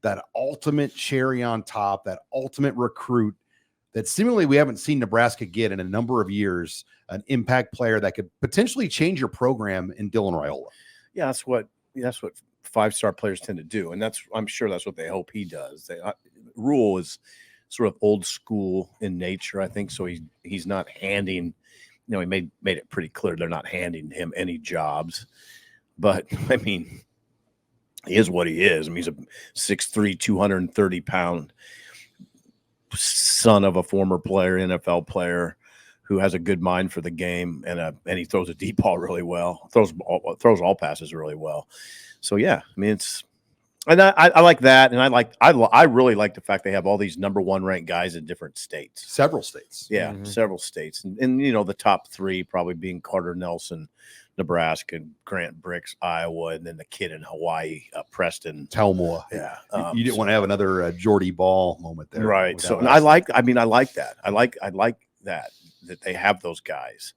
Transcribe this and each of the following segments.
that ultimate cherry on top, that ultimate recruit that seemingly we haven't seen Nebraska get in a number of years, an impact player that could potentially change your program in Dylan Raiola. Yeah, that's what five-star players tend to do, and I'm sure that's what they hope he does. Rule is sort of old school in nature, I think. So he's not handing. He made it pretty clear they're not handing him any jobs. But I mean, he is what he is. I mean, he's a 6'3", 230-pound son of a former player, NFL player, who has a good mind for the game, and he throws a deep ball really well. Throws all passes really well. So yeah, I mean I like that, and I really like the fact they have all these number one ranked guys in different states, several states, several states, and the top three probably being Carter Nelson, Nebraska, Grant Bricks, Iowa, and then the kid in Hawaii, Preston Telmore. Yeah, you didn't want to have another Jordy Ball moment there, right? So I like that. I like that they have those guys.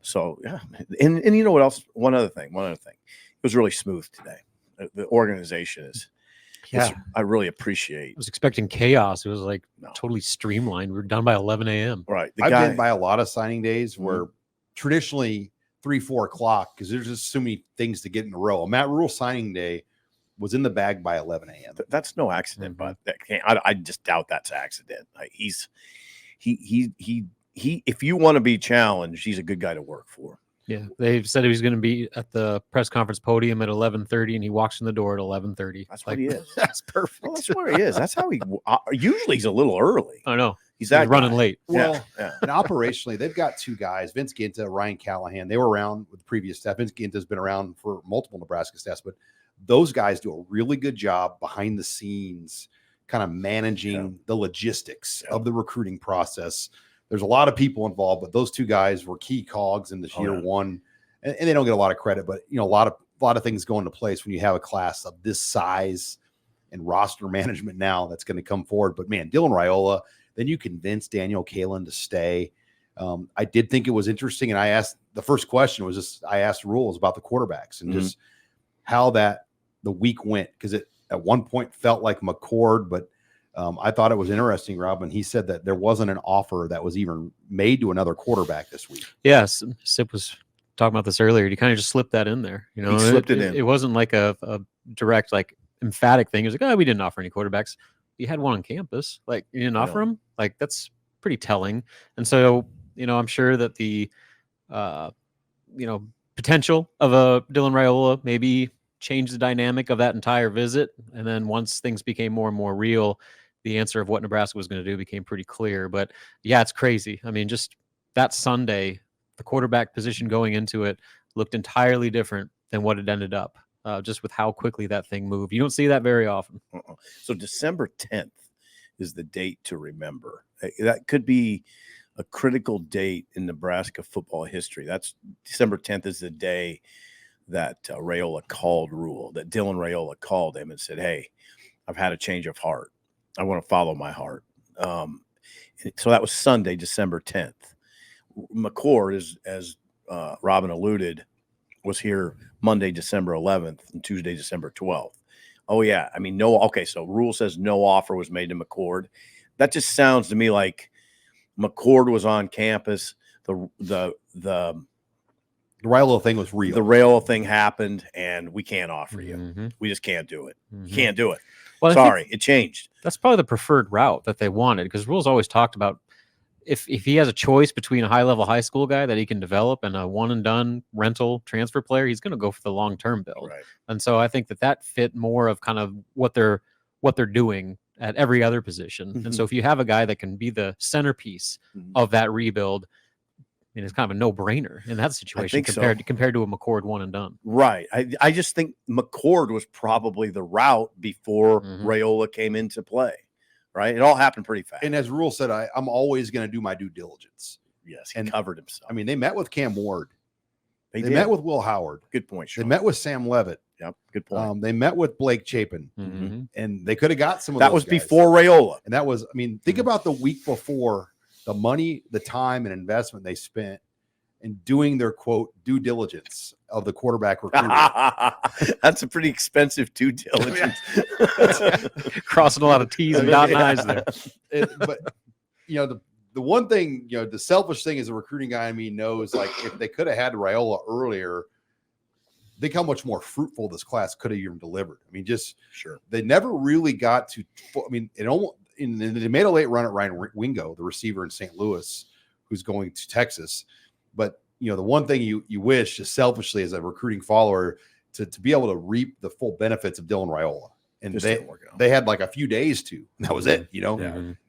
So yeah, and you know what else? One other thing. It was really smooth today. The organization is. I really appreciate. I was expecting chaos. It was like totally streamlined. We were done by 11 a.m. Right. I've been by a lot of signing days where traditionally 3-4 o'clock, because there's just so many things to get in a row. Matt Rule signing day was in the bag by 11 a.m. That's no accident, but I just doubt that's accident. He if you want to be challenged, he's a good guy to work for. Yeah, they said he was going to be at the press conference podium at 11:30, and he walks in the door at 11:30. That's what he is. That's perfect. Well, that's where he is. That's how he. Usually, he's a little early. I know. He's running late. Well, and operationally, they've got two guys, Vince Ginta, Ryan Callahan. They were around with the previous staff. Vince Ginta's been around for multiple Nebraska staffs, but those guys do a really good job behind the scenes, kind of managing the logistics of the recruiting process. There's a lot of people involved, but those two guys were key cogs in this year one, and they don't get a lot of credit. But a lot of things go into place when you have a class of this size and roster management now that's going to come forward. But man, Dylan Raiola, then you convince Daniel Kalen to stay. I did think it was interesting, and I asked the first question was just I asked Rules about the quarterbacks and just how the week went, because it at one point felt like McCord, but I thought it was interesting, Rob, and he said that there wasn't an offer that was even made to another quarterback this week. Yes, Sip was talking about this earlier. He kind of just slipped that in there. He slipped it in. It wasn't like a direct, like emphatic thing. It was like, oh, we didn't offer any quarterbacks. You had one on campus. Like, you didn't offer him? Like, that's pretty telling. And so, I'm sure that the, potential of a Dylan Raiola maybe changed the dynamic of that entire visit. And then once things became more and more real, the answer of what Nebraska was going to do became pretty clear. But yeah, it's crazy. I mean, just that Sunday, the quarterback position going into it looked entirely different than what it ended up, just with how quickly that thing moved. You don't see that very often. So December 10th is the date to remember. That could be a critical date in Nebraska football history. That's December 10th is the day that Raiola called Rule, that Dylan Raiola called him and said, hey, I've had a change of heart. I want to follow my heart. So that was Sunday, December 10th. McCord, as Robin alluded, was here Monday, December 11th and Tuesday, December 12th. Oh, yeah. I mean, so Rule says no offer was made to McCord. That just sounds to me like McCord was on campus. The Raiola thing was real. The Raiola thing happened, and we can't offer you. We just can't do it. You can't do it. Well, sorry, it changed. That's probably the preferred route that they wanted, because Rule's always talked about if he has a choice between a high-level high school guy that he can develop and a one-and-done rental transfer player, he's going to go for the long-term build. Right. And so I think that fit more of kind of what they're doing at every other position. And so if you have a guy that can be the centerpiece of that rebuild, I mean, it's kind of a no-brainer in that situation compared to a McCord one and done. Right. I just think McCord was probably the route before Raiola came into play. Right. It all happened pretty fast. And as Rule said, I'm always going to do my due diligence. Yes, he covered himself. I mean, they met with Cam Ward. They did. met with Will Howard. Good point, Sean. They met with Sam Levitt. Yep, good point. They met with Blake Chapin. And they could have got some of that those was guys. Before Raiola. And that was, I mean, think about the week before, the money, the time, and investment they spent. and doing their quote due diligence of the quarterback recruiting. That's a pretty expensive due diligence. Crossing a lot of T's and dotting I's there. But the one thing, the selfish thing as a recruiting guy, knows like if they could have had Raiola earlier, think how much more fruitful this class could have even delivered. Just sure. They never really got to. It almost. They made a late run at Ryan Wingo, the receiver in St. Louis, who's going to Texas. But the one thing you wish, just selfishly as a recruiting follower, to be able to reap the full benefits of Dylan Raiola, and they had like a few days to. And that was it,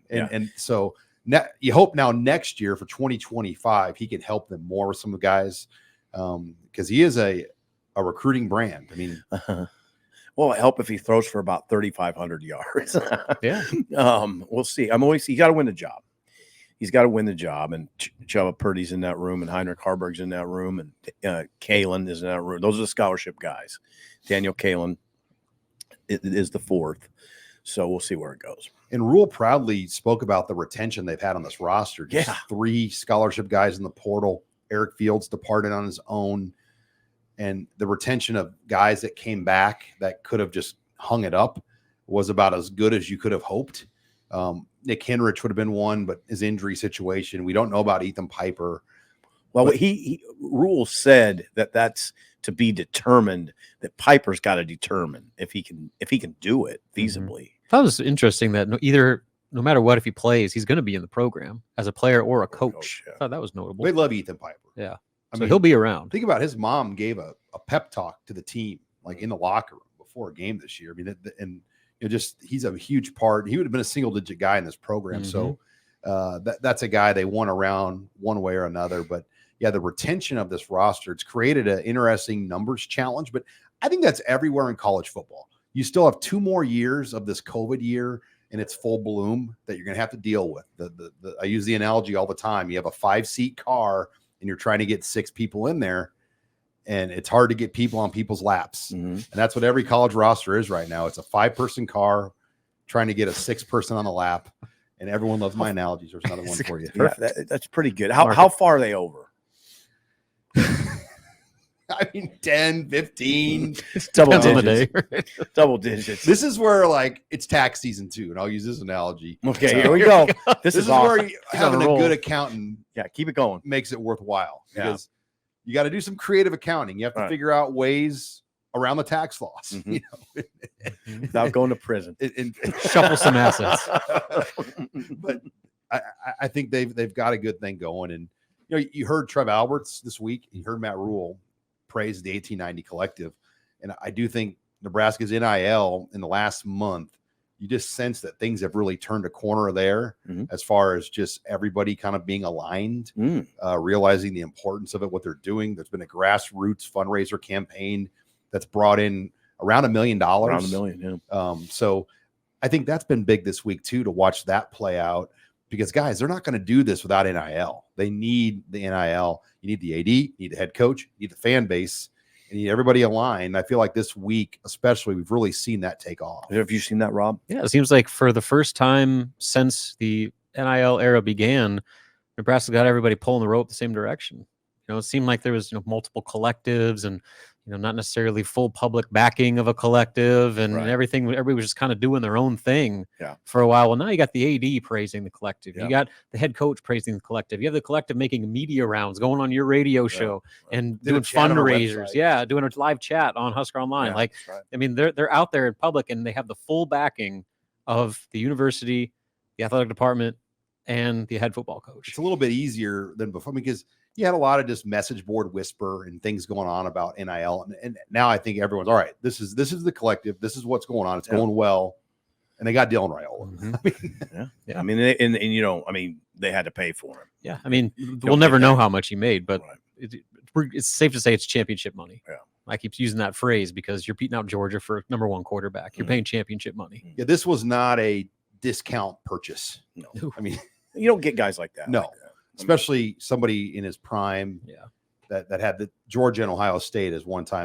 And so now you hope now next year for 2025 he can help them more with some of the guys, because he is a recruiting brand. Well, it help if he throws for about 3,500 yards. Yeah. We'll see. He got to win the job. He's got to win the job. And Chubba Purdy's in that room, and Heinrich Harburg's in that room, and Kalen is in that room. Those are the scholarship guys. Daniel Kalen is the fourth. So we'll see where it goes. And Rule proudly spoke about the retention they've had on this roster. Just 3 scholarship guys in the portal. Eric Fields departed on his own. And the retention of guys that came back that could have just hung it up was about as good as you could have hoped. Nick Henrich would have been one, but his injury situation, we don't know about Ethan Piper. Well, he Rule said that's to be determined, that Piper's got to determine if he can do it feasibly. That was interesting that no matter what, if he plays, he's going to be in the program as a player or a coach. I thought that was notable. They love Ethan Piper. Yeah. So he'll be around. Think about his mom gave a pep talk to the team, like in the locker room before a game this year. He's a huge part. He would have been a single-digit guy in this program. Mm-hmm. So that's a guy they want around one way or another. But yeah, the retention of this roster, it's created an interesting numbers challenge. But I think that's everywhere in college football. You still have 2 more years of this COVID year in its full bloom that you're going to have to deal with. I use the analogy all the time. You have a 5-seat car, and you're trying to get 6 people in there, and it's hard to get people on people's laps. Mm-hmm. And that's what every college roster is right now. It's a 5-person car trying to get a 6th person on the lap, and everyone loves my analogies. There's another one for you. Yeah, that's pretty good. How far are they over? 10, 15. It's double digits. Double digits. This is where it's tax season too, and I'll use this analogy. Okay, here we go. This is awesome. Where having a good accountant, keep it going, makes it worthwhile, because you got to do some creative accounting. You have to figure out ways around the tax laws, mm-hmm. Without going to prison, and shuffle some assets. But I think they've got a good thing going, and you heard Trev Alberts this week. You heard Matt Rule praise the 1890 collective. And I do think Nebraska's NIL in the last month, you just sense that things have really turned a corner there, mm-hmm. as far as just everybody kind of being aligned, realizing the importance of it, what they're doing. There's been a grassroots fundraiser campaign that's brought in around $1 million. Around $1 million, yeah. So I think that's been big this week too, to watch that play out, because guys, they're not going to do this without NIL. They need the NIL. You need the AD, you need the head coach, you need the fan base, and you need everybody aligned. I feel like this week, especially, we've really seen that take off. Have you seen that, Rob? Yeah, it seems like for the first time since the NIL era began, Nebraska got everybody pulling the rope the same direction. It seemed like there was multiple collectives, and not necessarily full public backing of a collective, and everything. Everybody was just kind of doing their own thing for a while. Well, now you got the AD praising the collective. You got the head coach praising the collective. You have the collective making media rounds, going on your radio show, and doing fundraisers. Yeah, doing a live chat on HuskerOnline. They're out there in public, and they have the full backing of the university, the athletic department, and the head football coach. It's a little bit easier than before, because you had a lot of just message board whisper and things going on about NIL. And now I think everyone's all right. This is the collective. This is what's going on. It's going well. And they got Dylan Raiola. Mm-hmm. They had to pay for him. Yeah. We'll never know how much he made, but it's safe to say it's championship money. Yeah. I keep using that phrase because you're beating out Georgia for #1 quarterback. You're paying championship money. Yeah. This was not a discount purchase. No. You don't get guys like that. No. Especially somebody in his prime, that had the Georgia and Ohio State as one time